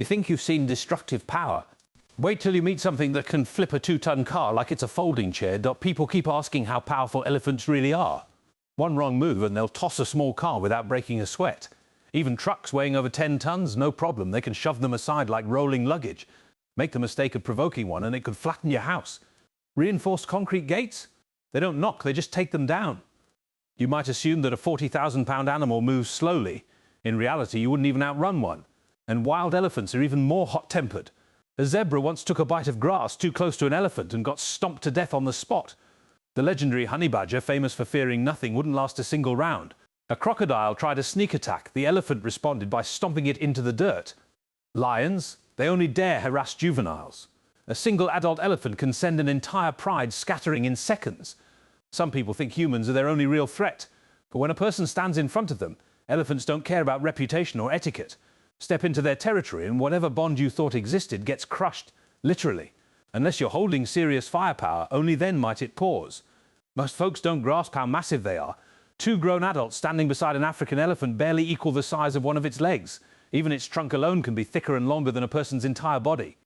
You think you've seen destructive power? Wait till you meet something that can flip a 2-ton car like it's a folding chair. People keep asking how powerful elephants really are. One wrong move and they'll toss a small car without breaking a sweat. Even trucks weighing over 10 tons, no problem. They can shove them aside like rolling luggage. Make the mistake of provoking one and it could flatten your house. Reinforced concrete gates? They don't knock, they just take them down. You might assume that a 40,000-pound animal moves slowly. In reality, you wouldn't even outrun one. And wild elephants are even more hot-tempered. A zebra once took a bite of grass too close to an elephant and got stomped to death on the spot. The legendary honey badger, famous for fearing nothing, wouldn't last a single round. A crocodile tried a sneak attack. The elephant responded by stomping it into the dirt. Lions, they only dare harass juveniles. A single adult elephant can send an entire pride scattering in seconds. Some people think humans are their only real threat. But when a person stands in front of them, elephants don't care about reputation or etiquette. Step into their territory and whatever bond you thought existed gets crushed, literally. Unless you're holding serious firepower, only then might it pause. Most folks don't grasp how massive they are. 2 grown adults standing beside an African elephant barely equal the size of one of its legs. Even its trunk alone can be thicker and longer than a person's entire body.